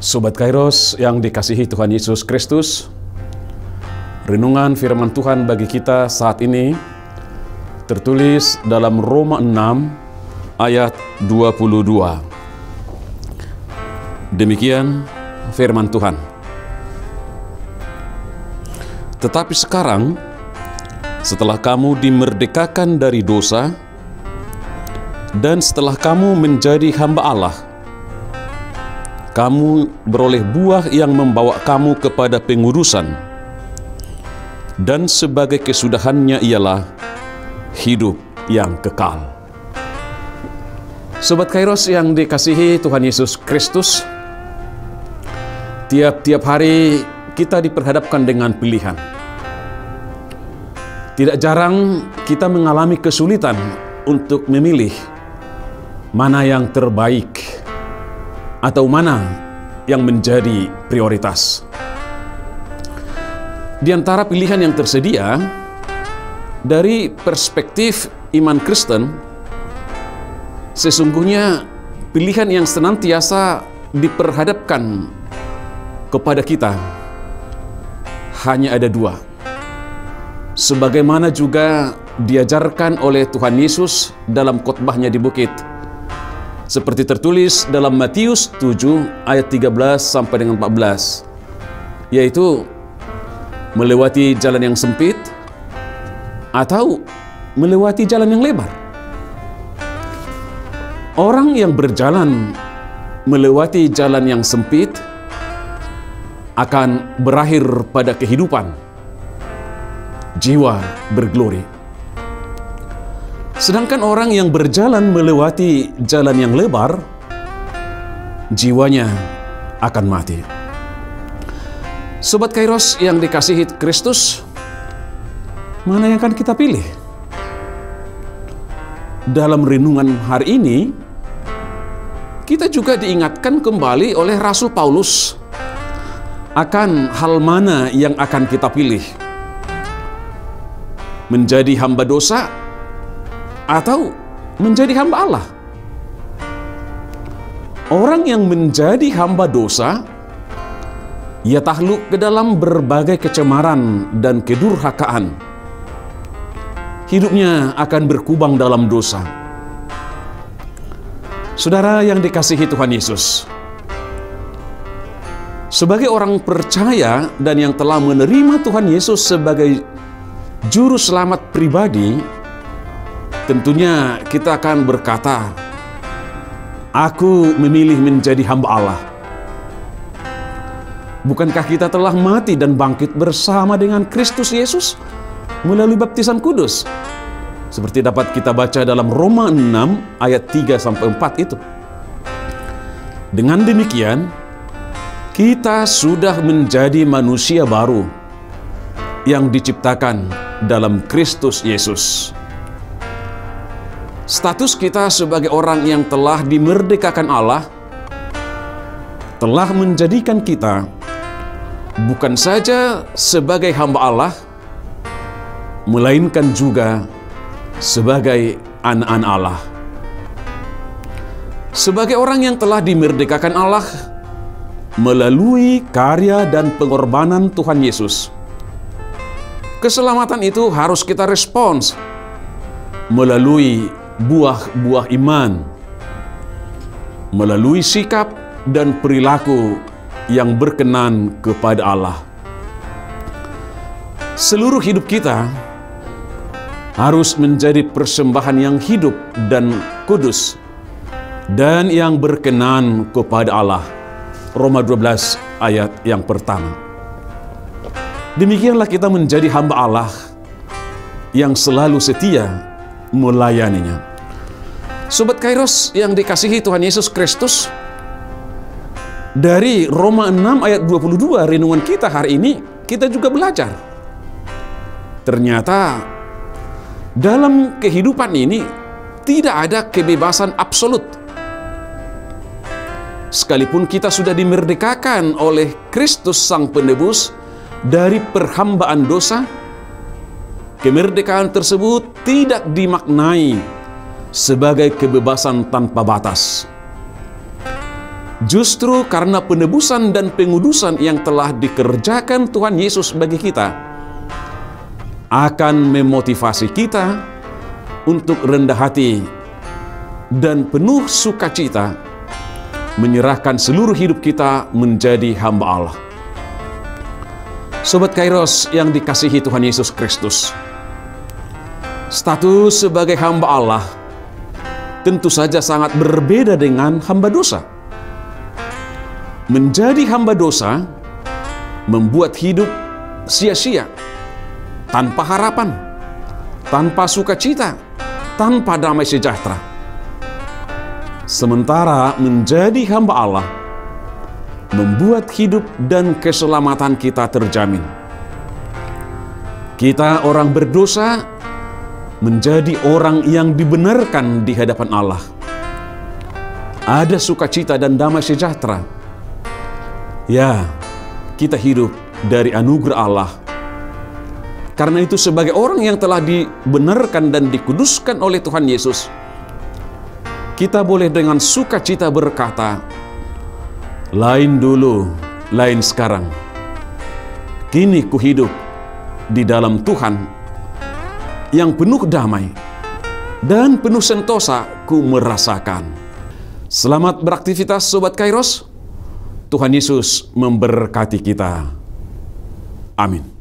Sobat Kairos yang dikasihi Tuhan Yesus Kristus, renungan firman Tuhan bagi kita saat ini tertulis dalam Roma 6 ayat 22. Demikian firman Tuhan. Tetapi sekarang, setelah kamu dimerdekakan dari dosa, dan setelah kamu menjadi hamba Allah, kamu beroleh buah yang membawa kamu kepada pengudusan, dan sebagai kesudahannya ialah hidup yang kekal. Sobat Kairos yang dikasihi Tuhan Yesus Kristus, tiap-tiap hari kita diperhadapkan dengan pilihan. Tidak jarang kita mengalami kesulitan untuk memilih mana yang terbaik atau mana yang menjadi prioritas. Di antara pilihan yang tersedia, dari perspektif iman Kristen, sesungguhnya pilihan yang senantiasa diperhadapkan kepada kita hanya ada dua. Sebagaimana juga diajarkan oleh Tuhan Yesus dalam khotbahnya di bukit, seperti tertulis dalam Matius 7 ayat 13 sampai dengan 14, yaitu melewati jalan yang sempit atau melewati jalan yang lebar. Orang yang berjalan melewati jalan yang sempit akan berakhir pada kehidupan, jiwa berglori. Sedangkan orang yang berjalan melewati jalan yang lebar, jiwanya akan mati. Sobat Kairos yang dikasihi Kristus, mana yang akan kita pilih? Dalam renungan hari ini, kita juga diingatkan kembali oleh Rasul Paulus akan hal mana yang akan kita pilih. Menjadi hamba dosa atau menjadi hamba Allah. Orang yang menjadi hamba dosa, ia takluk ke dalam berbagai kecemaran dan kedurhakaan. Hidupnya akan berkubang dalam dosa. Saudara yang dikasihi Tuhan Yesus, sebagai orang percaya dan yang telah menerima Tuhan Yesus sebagai Juru Selamat pribadi, tentunya kita akan berkata, aku memilih menjadi hamba Allah. Bukankah kita telah mati dan bangkit bersama dengan Kristus Yesus melalui baptisan kudus? Seperti dapat kita baca dalam Roma 6 ayat 3-4 itu. Dengan demikian, kita sudah menjadi manusia baru yang diciptakan dalam Kristus Yesus. Status kita sebagai orang yang telah dimerdekakan Allah telah menjadikan kita bukan saja sebagai hamba Allah, melainkan juga sebagai anak-anak Allah. Sebagai orang yang telah dimerdekakan Allah melalui karya dan pengorbanan Tuhan Yesus, keselamatan itu harus kita respons melalui buah-buah iman, melalui sikap dan perilaku yang berkenan kepada Allah. Seluruh hidup kita harus menjadi persembahan yang hidup dan kudus dan yang berkenan kepada Allah. Roma 12 ayat yang pertama. Demikianlah kita menjadi hamba Allah yang selalu setia melayaninya. Sobat Kairos yang dikasihi Tuhan Yesus Kristus, dari Roma 6 ayat 22 renungan kita hari ini, kita juga belajar. Ternyata dalam kehidupan ini tidak ada kebebasan absolut. Sekalipun kita sudah dimerdekakan oleh Kristus Sang Penebus dari perhambaan dosa, kemerdekaan tersebut tidak dimaknai sebagai kebebasan tanpa batas. Justru karena penebusan dan pengudusan yang telah dikerjakan Tuhan Yesus bagi kita, akan memotivasi kita untuk rendah hati dan penuh sukacita menyerahkan seluruh hidup kita menjadi hamba Allah. Sobat Kairos yang dikasihi Tuhan Yesus Kristus, status sebagai hamba Allah tentu saja sangat berbeda dengan hamba dosa. Menjadi hamba dosa membuat hidup sia-sia, tanpa harapan, tanpa sukacita, tanpa damai sejahtera. Sementara menjadi hamba Allah membuat hidup dan keselamatan kita terjamin. Kita orang berdosa menjadi orang yang dibenarkan di hadapan Allah. Ada sukacita dan damai sejahtera. Ya, kita hidup dari anugerah Allah. Karena itu sebagai orang yang telah dibenarkan dan dikuduskan oleh Tuhan Yesus, kita boleh dengan sukacita berkata, lain dulu, lain sekarang. Kini ku hidup di dalam Tuhan yang penuh damai dan penuh sentosa ku merasakan. Selamat beraktivitas Sobat Kairos. Tuhan Yesus memberkati kita. Amin.